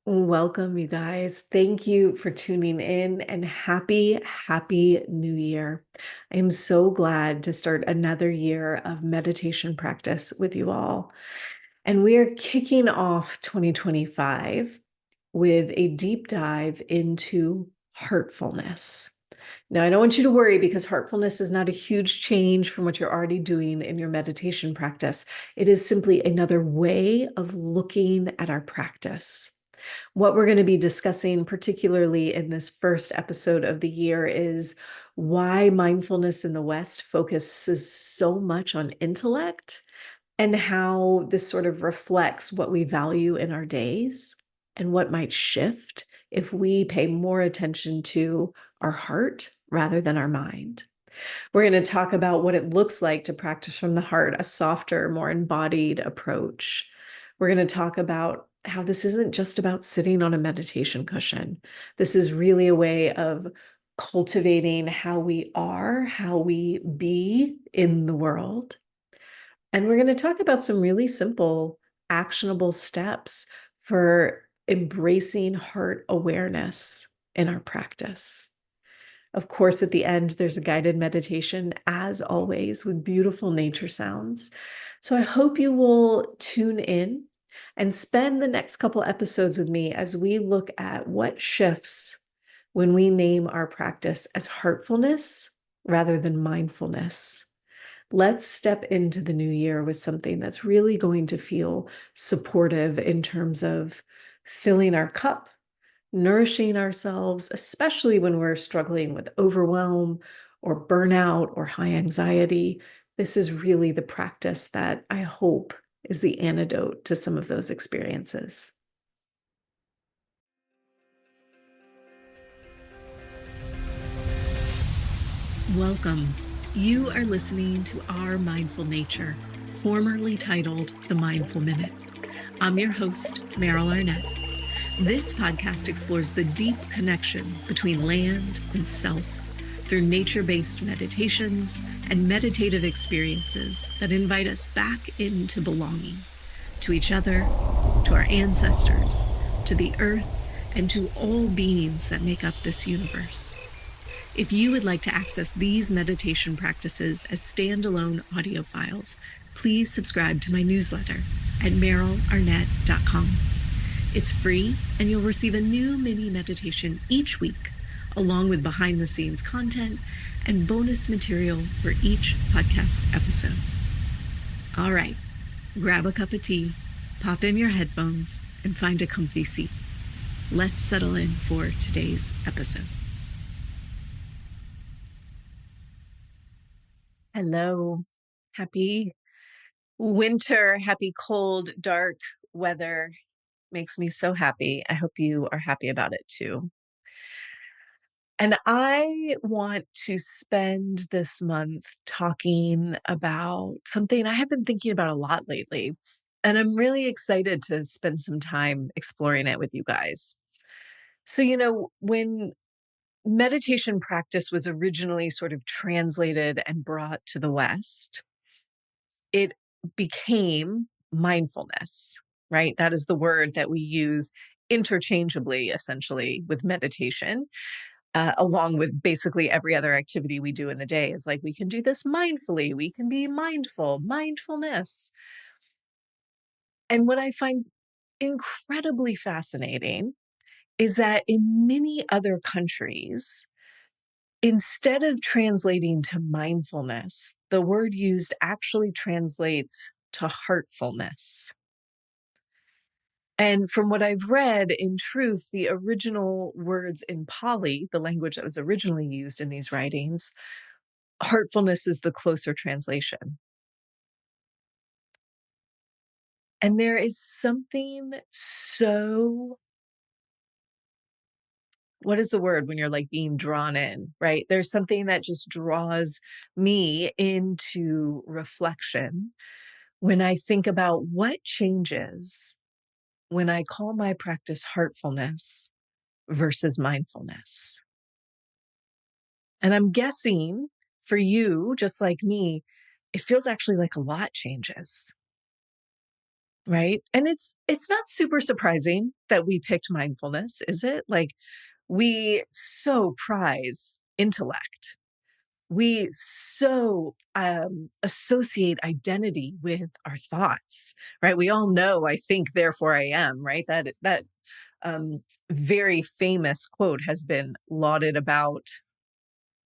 Welcome, you guys. Thank you for tuning in and happy new year. I am so glad to start another year of meditation practice with you all. And we are kicking off 2025 with a deep dive into heartfulness. Now, I don't want you to worry because heartfulness is not a huge change from what you're already doing in your meditation practice. It is simply another way of looking at our practice. What we're going to be discussing, particularly in this first episode of the year, is why mindfulness in the West focuses so much on intellect and how this sort of reflects what we value in our days and what might shift if we pay more attention to our heart rather than our mind. We're going to talk about what it looks like to practice from the heart, a softer, more embodied approach. We're going to talk about how this isn't just about sitting on a meditation cushion. This is really a way of cultivating how we are, how we be in the world. And we're going to talk about some really simple, actionable steps for embracing heart awareness in our practice. Of course, at the end, there's a guided meditation, as always, with beautiful nature sounds. So I hope you will tune in and spend the next couple episodes with me as we look at what shifts when we name our practice as heartfulness rather than mindfulness. Let's step into the new year with something that's really going to feel supportive in terms of filling our cup, nourishing ourselves, especially when we're struggling with overwhelm or burnout or high anxiety. This is really the practice that I hope is the antidote to some of those experiences. Welcome. You are listening to Our Mindful Nature, formerly titled The Mindful Minute. I'm your host, Meryl Arnett. This podcast explores the deep connection between land and self through nature-based meditations and meditative experiences that invite us back into belonging to each other, to our ancestors, to the earth, and to all beings that make up this universe. If you would like to access these meditation practices as standalone audio files, please subscribe to my newsletter at merylarnett.com. It's free, and you'll receive a new mini meditation each week, along with behind-the-scenes content and bonus material for each podcast episode. All right, grab a cup of tea, pop in your headphones, and find a comfy seat. Let's settle in for today's episode. Hello. Happy winter, happy cold, dark weather. Makes me so happy. I hope you are happy about it too. And I want to spend this month talking about something I have been thinking about a lot lately. And I'm really excited to spend some time exploring it with you guys. So, when meditation practice was originally sort of translated and brought to the West, it became mindfulness, right? That is the word that we use interchangeably, essentially, with meditation, along with basically every other activity we do in the day. Is like we can do this mindfully, we can be mindful, mindfulness. And what I find incredibly fascinating is that in many other countries, instead of translating to mindfulness, the word used actually translates to heartfulness. And from what I've read, in truth, the original words in Pali, the language that was originally used in these writings, heartfulness is the closer translation. And there is something so, what is the word when you're like being drawn in, right? There's something that just draws me into reflection when I think about what changes when I call my practice heartfulness versus mindfulness. And I'm guessing for you, just like me, it feels actually like a lot changes. right? And it's not super surprising that we picked mindfulness, is it? Like, we so prize intellect. We so associate identity with our thoughts, right? We all know "I think, therefore I am," right? That um, very famous quote has been lauded about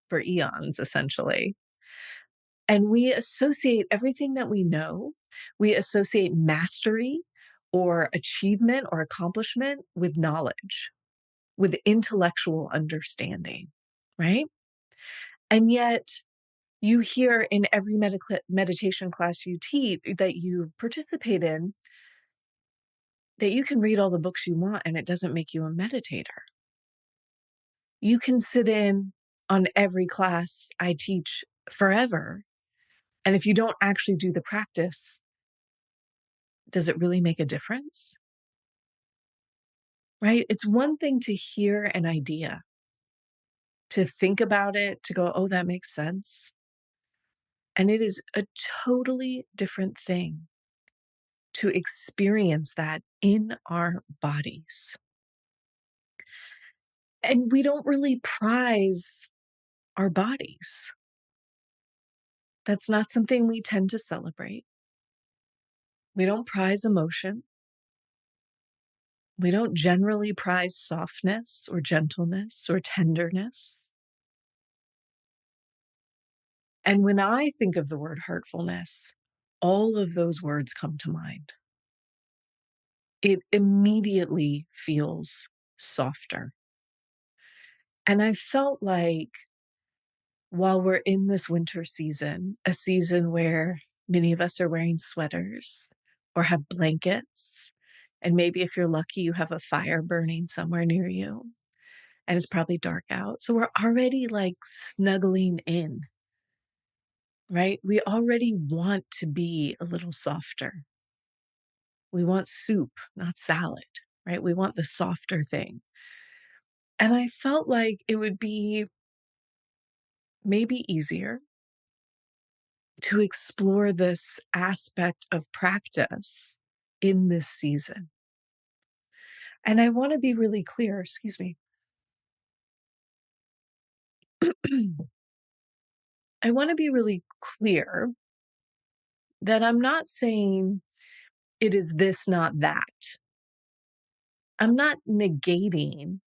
for eons, essentially. And we associate everything that we know, we associate mastery or achievement or accomplishment with knowledge, with intellectual understanding, right? And yet, you hear in every meditation class you teach that you participate in that you can read all the books you want and it doesn't make you a meditator. You can sit in on every class I teach forever. And if you don't actually do the practice, does it really make a difference? Right? It's one thing to hear an idea, to think about it, to go, oh, that makes sense. And it is a totally different thing to experience that in our bodies. And we don't really prize our bodies. That's not something we tend to celebrate. We don't prize emotion. We don't generally prize softness or gentleness or tenderness. And when I think of the word heartfulness, all of those words come to mind. It immediately feels softer. And I felt like while we're in this winter season, a season where many of us are wearing sweaters or have blankets, and maybe if you're lucky, you have a fire burning somewhere near you, and it's probably dark out. So we're already like snuggling in, right? We already want to be a little softer. We want soup, not salad, right? We want the softer thing. And I felt like it would be maybe easier to explore this aspect of practice in this season. And I want to be really clear, excuse me. I want to be really clear that I'm not saying it is this, not that. I'm not negating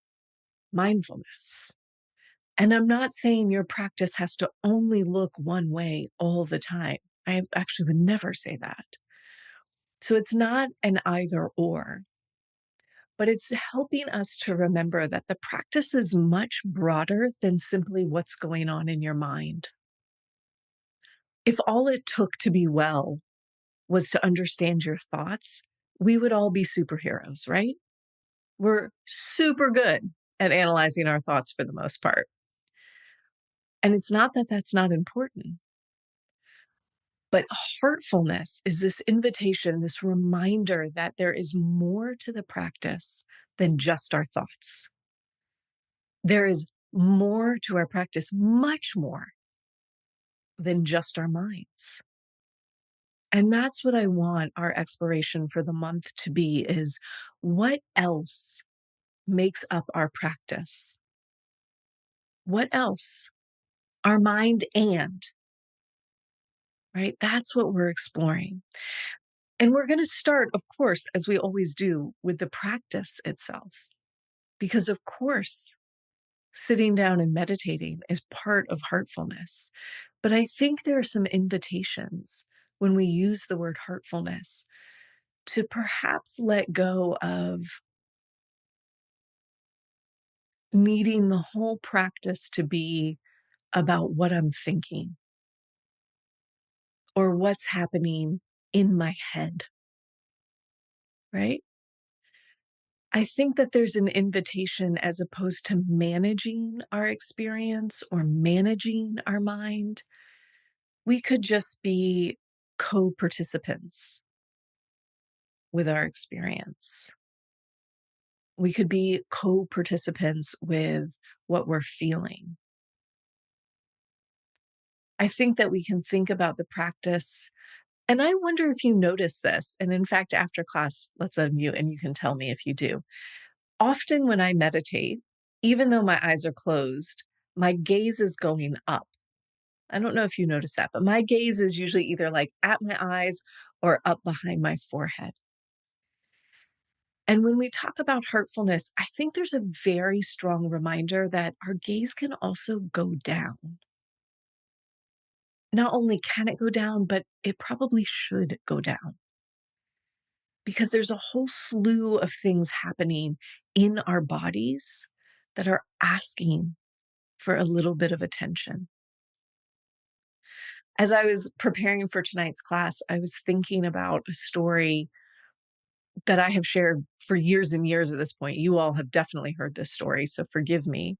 mindfulness. And I'm not saying your practice has to only look one way all the time. I actually would never say that. So it's not an either or, but it's helping us to remember that the practice is much broader than simply what's going on in your mind. If all it took to be well was to understand your thoughts, we would all be superheroes, right? We're super good at analyzing our thoughts for the most part. And it's not that that's not important, but heartfulness is this invitation, this reminder that there is more to the practice than just our thoughts. There is more to our practice, much more than just our minds. And that's what I want our exploration for the month to be is what else makes up our practice? What else? Our mind and, right? That's what we're exploring. And we're going to start, of course, as we always do, with the practice itself. Because, of course, sitting down and meditating is part of heartfulness. But I think there are some invitations when we use the word heartfulness to perhaps let go of needing the whole practice to be about what I'm thinking or what's happening in my head, right? I think that there's an invitation as opposed to managing our experience or managing our mind. We could just be co participants with our experience. We could be co participants with what we're feeling. I think that we can think about the practice And I wonder if you notice this. And in fact, after class, let's unmute and you can tell me if you do. Often when I meditate, even though my eyes are closed, my gaze is going up. I don't know if you notice that, but my gaze is usually either like at my eyes or up behind my forehead. And when we talk about heartfulness, I think there's a very strong reminder that our gaze can also go down. Not only can it go down, but it probably should go down because there's a whole slew of things happening in our bodies that are asking for a little bit of attention. As I was preparing for tonight's class, I was thinking about a story that I have shared for years and years at this point. You all have definitely heard this story, so forgive me.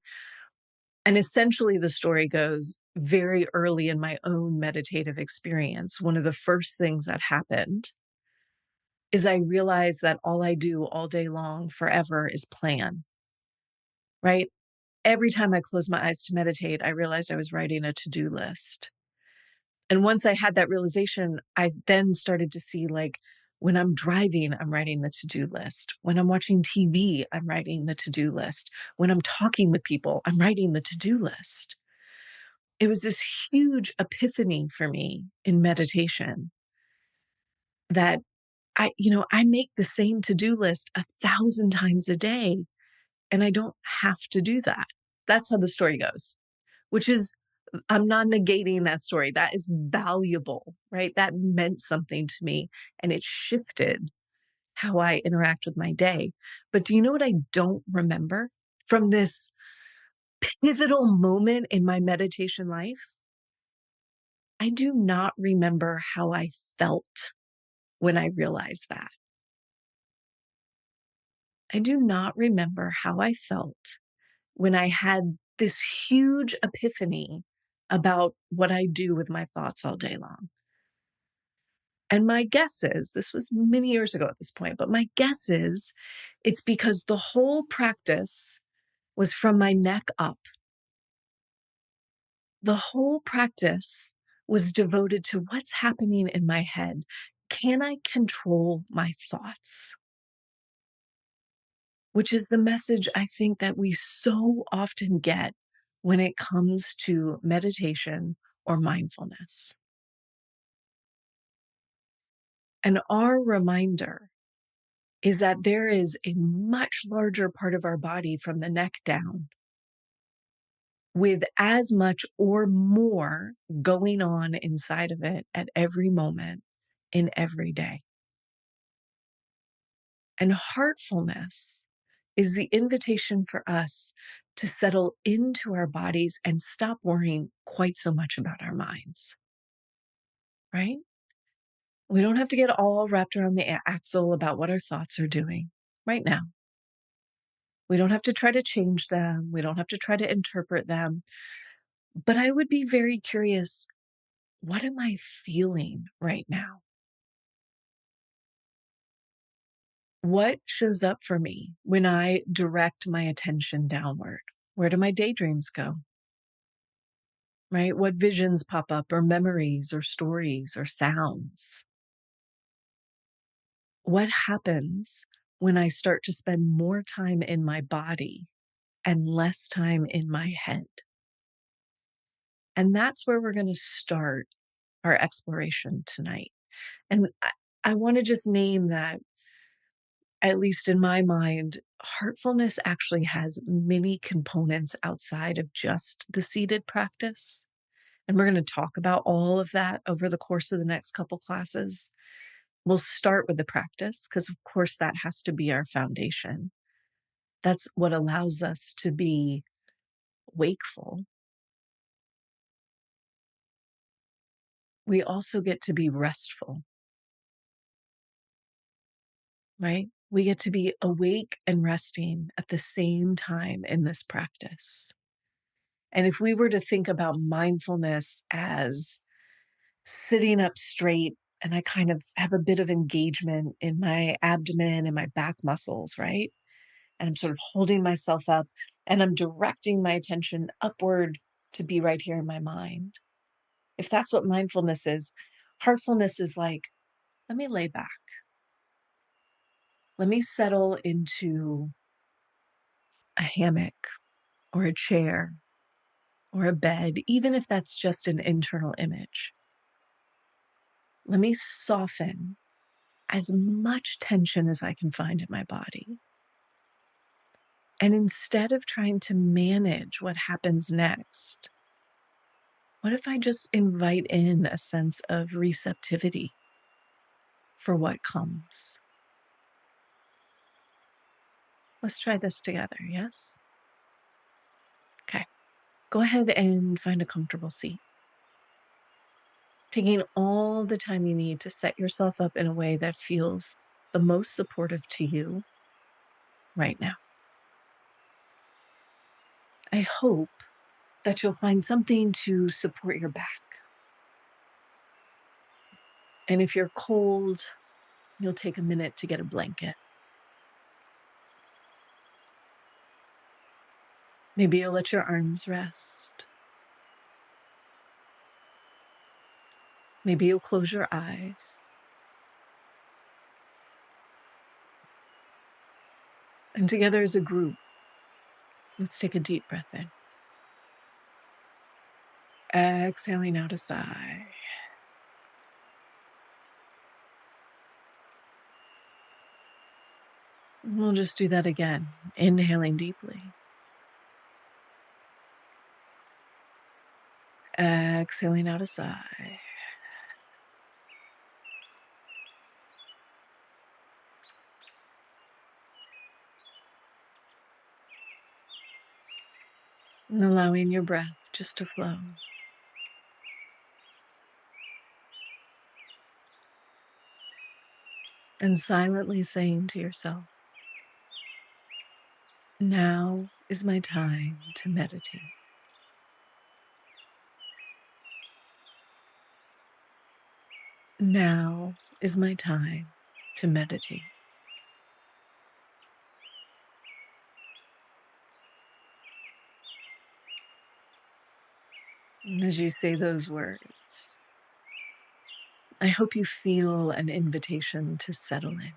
And essentially, the story goes very early in my own meditative experience. One of the first things that happened is I realized that all I do all day long forever is plan, right? Every time I closed my eyes to meditate, I realized I was writing a to do list. And once I had that realization, I then started to see like when I'm driving, I'm writing the to do list. When I'm watching TV, I'm writing the to do list. When I'm talking with people, I'm writing the to do list. It was this huge epiphany for me in meditation that I make the same to do list 1,000 times a day, and I don't have to do that. That's how the story goes, which is I'm not negating that story. That is valuable, right? That meant something to me and it shifted how I interact with my day. But do you know what I don't remember from this pivotal moment in my meditation life? I do not remember how I felt when I realized that. I do not remember how I felt when I had this huge epiphany about what I do with my thoughts all day long. And my guess is, this was many years ago at this point, but my guess is it's because the whole practice was from my neck up. The whole practice was devoted to what's happening in my head. Can I control my thoughts? Which is the message I think that we so often get when it comes to meditation or mindfulness. And our reminder is that there is a much larger part of our body from the neck down with as much or more going on inside of it at every moment in every day. And heartfulness is the invitation for us to settle into our bodies and stop worrying quite so much about our minds, right? We don't have to get all wrapped around the axle about what our thoughts are doing right now. We don't have to try to change them. We don't have to try to interpret them. But I would be very curious, what am I feeling right now? What shows up for me when I direct my attention downward? Where do my daydreams go? Right? What visions pop up, or memories, or stories, or sounds? What happens when I start to spend more time in my body and less time in my head? And that's where we're going to start our exploration tonight. And I want to just name that, at least in my mind, heartfulness actually has many components outside of just the seated practice. And we're going to talk about all of that over the course of the next couple classes. We'll start with the practice because, of course, that has to be our foundation. That's what allows us to be wakeful. We also get to be restful, right? We get to be awake and resting at the same time in this practice. And if we were to think about mindfulness as sitting up straight, and I kind of have a bit of engagement in my abdomen and my back muscles, right? And I'm sort of holding myself up and I'm directing my attention upward to be right here in my mind. If that's what mindfulness is, Heartfulness is like, let me lay back. Let me settle into a hammock or a chair or a bed, even if that's just an internal image. Let me soften as much tension as I can find in my body. And instead of trying to manage what happens next, what if I just invite in a sense of receptivity for what comes? Let's try this together, yes? Okay. Go ahead and find a comfortable seat. Taking all the time you need to set yourself up in a way that feels the most supportive to you right now. I hope that you'll find something to support your back. And if you're cold, you'll take a minute to get a blanket. Maybe you'll let your arms rest. Maybe you'll close your eyes. And together as a group, let's take a deep breath in. Exhaling out a sigh. And we'll just do that again, inhaling deeply. Exhaling out a sigh. And allowing your breath just to flow. And silently saying to yourself, now is my time to meditate. Now is my time to meditate. And as you say those words, I hope you feel an invitation to settle in.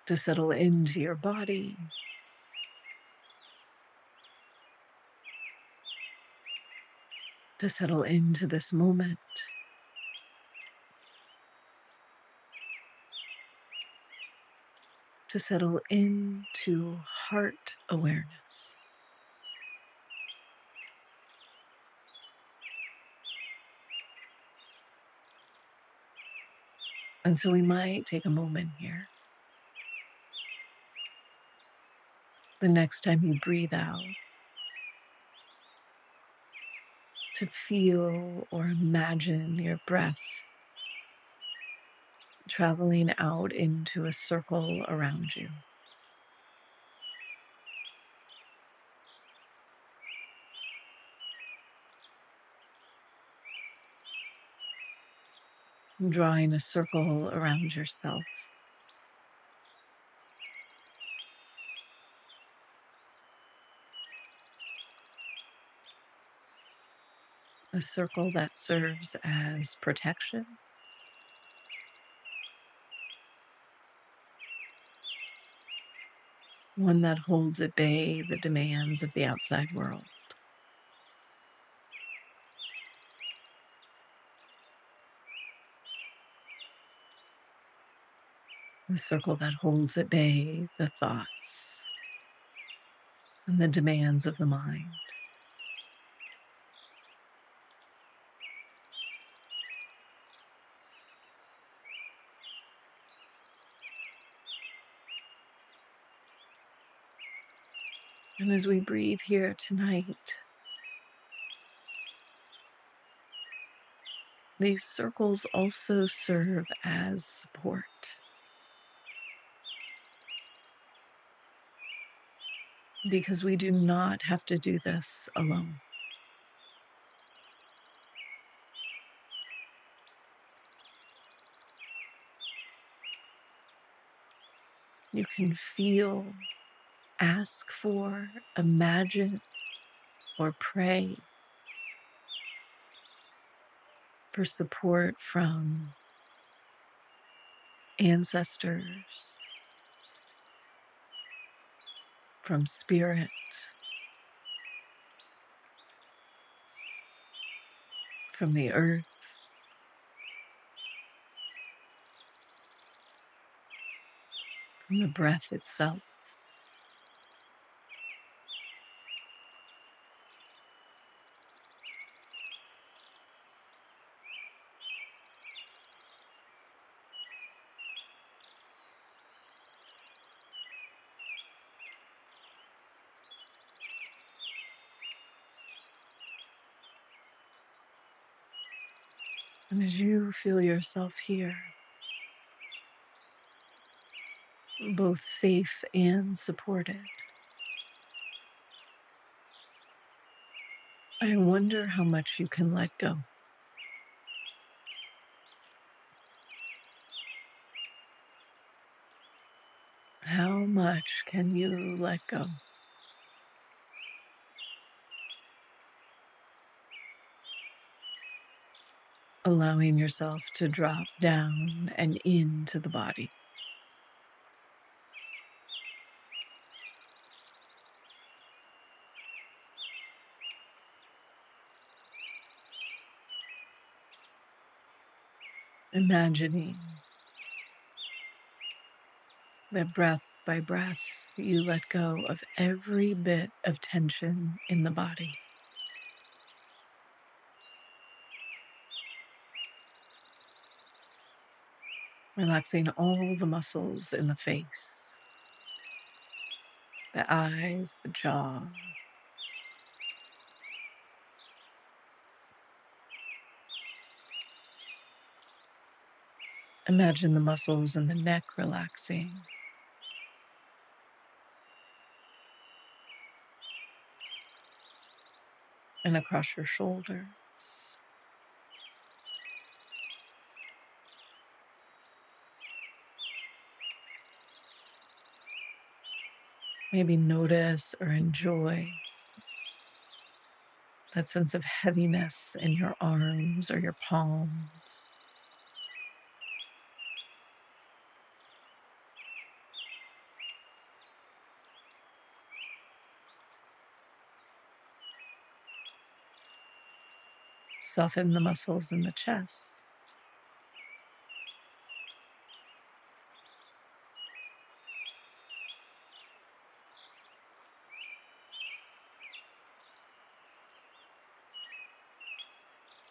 To settle into your body. To settle into this moment. To settle into heart awareness. And so we might take a moment here. The next time you breathe out, to feel or imagine your breath traveling out into a circle around you. Drawing a circle around yourself. A circle that serves as protection. One that holds at bay the demands of the outside world. A circle that holds at bay the thoughts and the demands of the mind. And as we breathe here tonight, these circles also serve as support. Because we do not have to do this alone. You can feel, ask for, imagine, or pray for support from ancestors, from spirit, from the earth, from the breath itself. And as you feel yourself here, both safe and supported, I wonder how much you can let go. How much can you let go? Allowing yourself to drop down and into the body. Imagining that breath by breath, you let go of every bit of tension in the body. Relaxing all the muscles in the face, the eyes, the jaw. Imagine the muscles in the neck relaxing. And across your shoulders. Maybe notice or enjoy that sense of heaviness in your arms or your palms. Soften the muscles in the chest.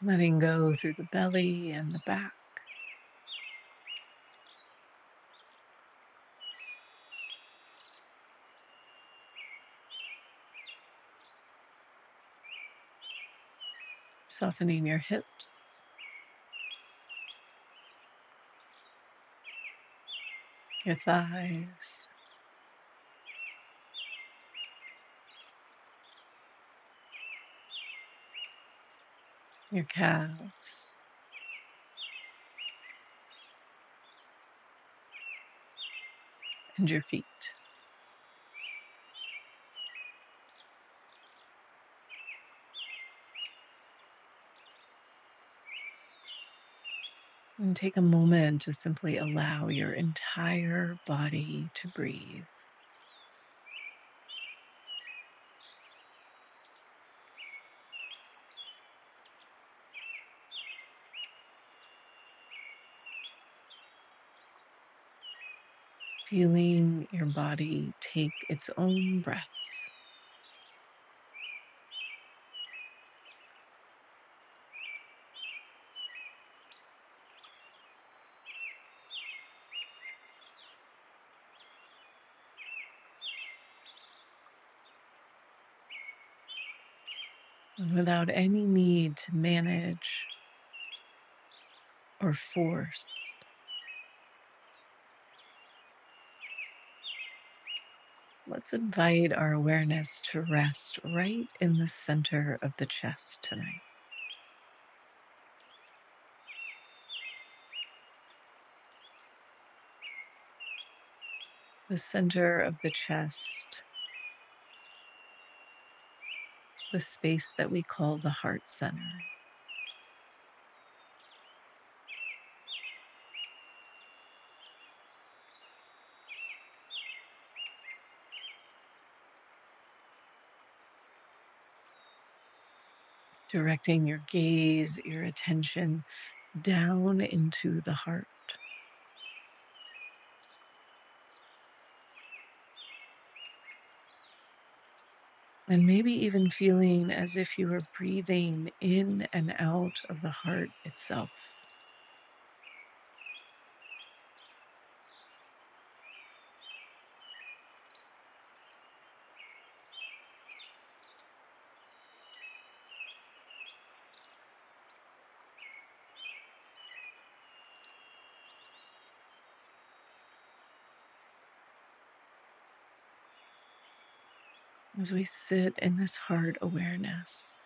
Letting go through the belly and the back. Softening your hips, your thighs, your calves, and your feet. And take a moment to simply allow your entire body to breathe. Feeling your body take its own breaths. Without any need to manage or force. Let's invite our awareness to rest right in the center of the chest tonight. The center of the chest, the space that we call the heart center. directing your gaze, your attention down into the heart. And maybe even feeling as if you were breathing in and out of the heart itself. As we sit in this heart awareness,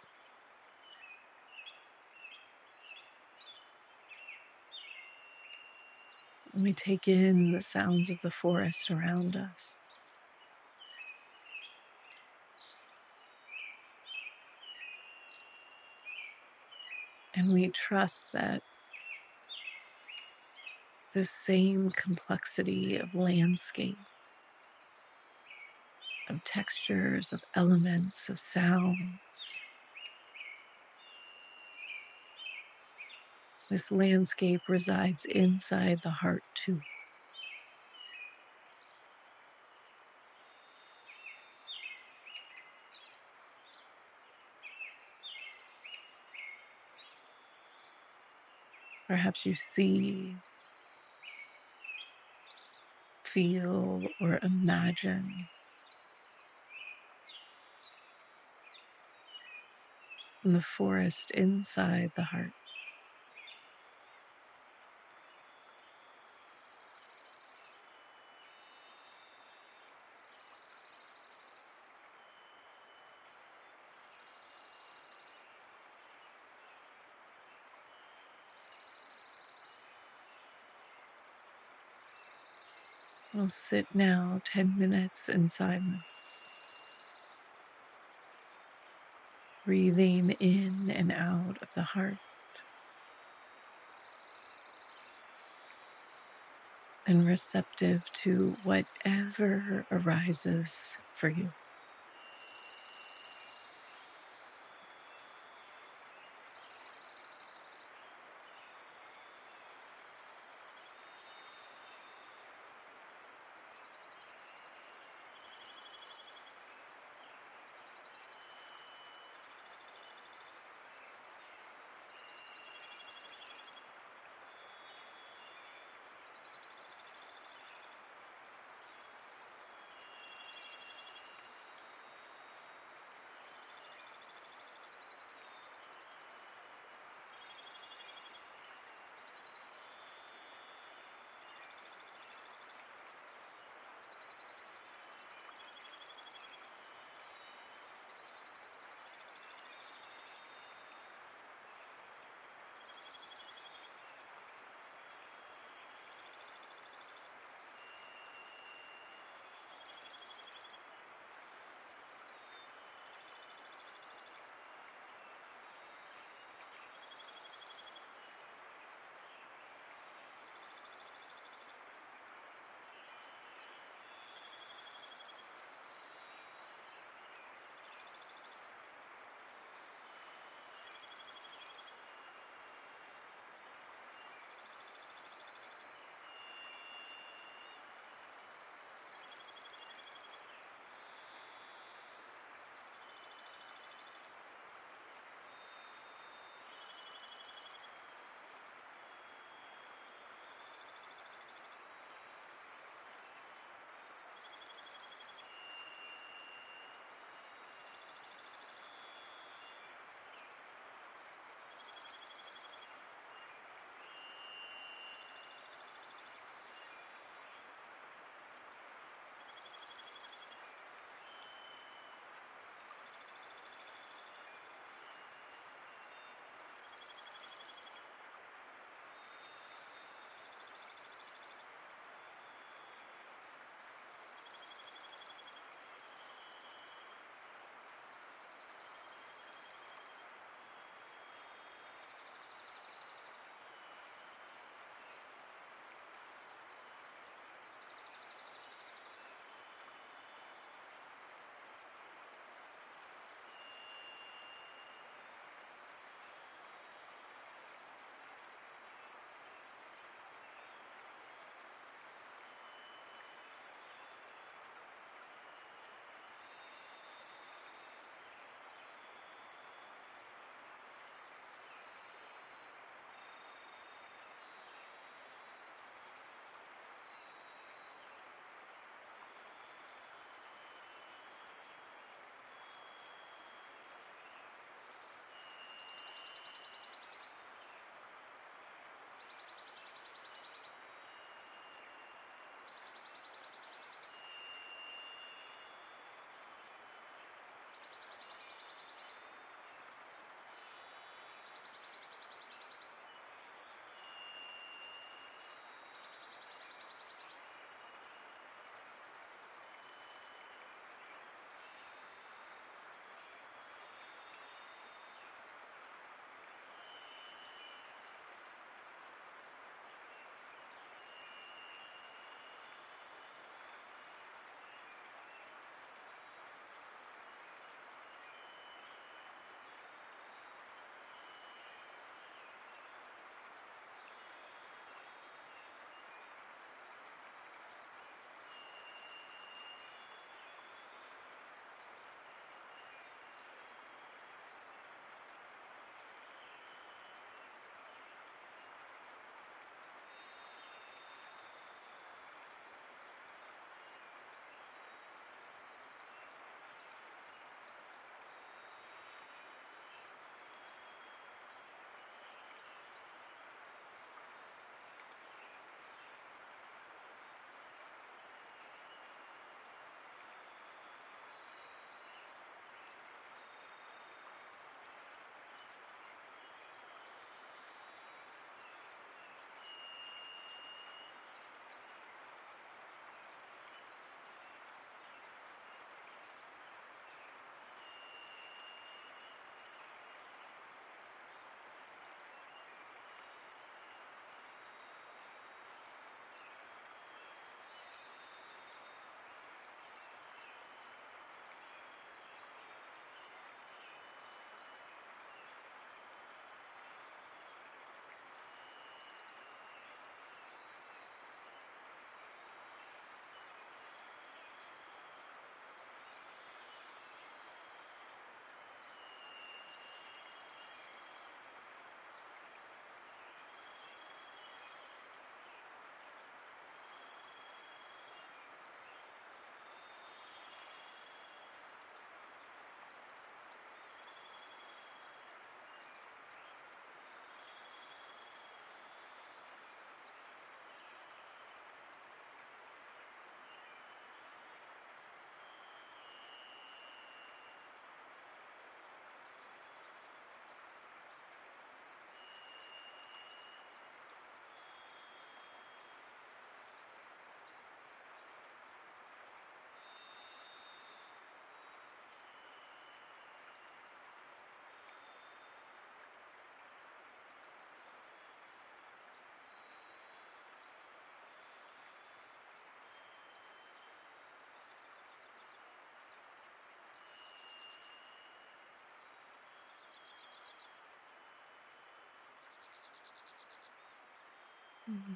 and we take in the sounds of the forest around us. And we trust that this same complexity of landscape, of textures, of elements, of sounds, this landscape resides inside the heart too. Perhaps you see, feel, or imagine the forest inside the heart. We'll sit now 10 minutes in silence, breathing in and out of the heart, and receptive to whatever arises for you.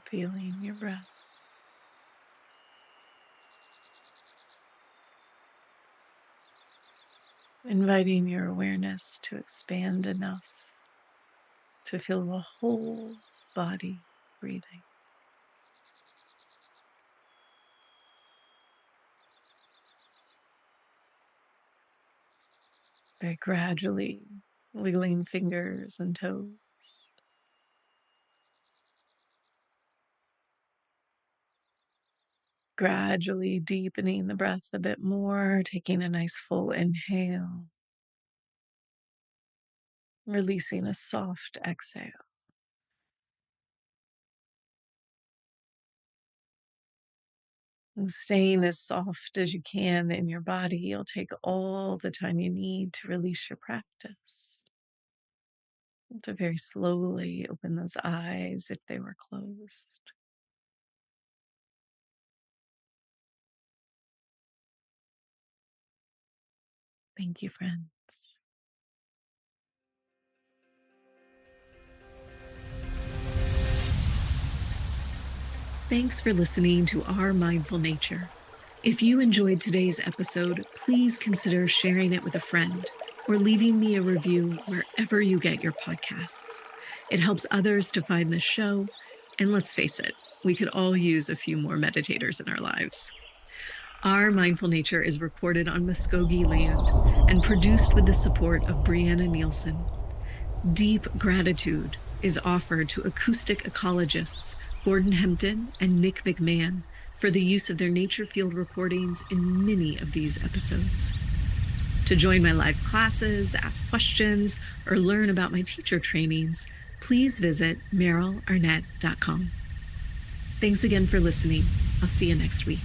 Feeling your breath, inviting your awareness to expand enough to feel the whole body breathing. Very gradually wiggling fingers and toes. Gradually deepening the breath a bit more, taking a nice full inhale, releasing a soft exhale. And staying as soft as you can in your body, you'll take all the time you need to release your practice. To very slowly open those eyes if they were closed. Thank you, friends. Thanks for listening to Our Mindful Nature. If you enjoyed today's episode, please consider sharing it with a friend or leaving me a review wherever you get your podcasts. It helps others to find the show. And let's face it, we could all use a few more meditators in our lives. Our Mindful Nature is recorded on Muskogee land and produced with the support of Brianna Nielsen. Deep gratitude is offered to acoustic ecologists Gordon Hempton and Nick McMahon for the use of their nature field recordings in many of these episodes. To join my live classes, ask questions, or learn about my teacher trainings, please visit merylarnett.com. Thanks again for listening. I'll see you next week.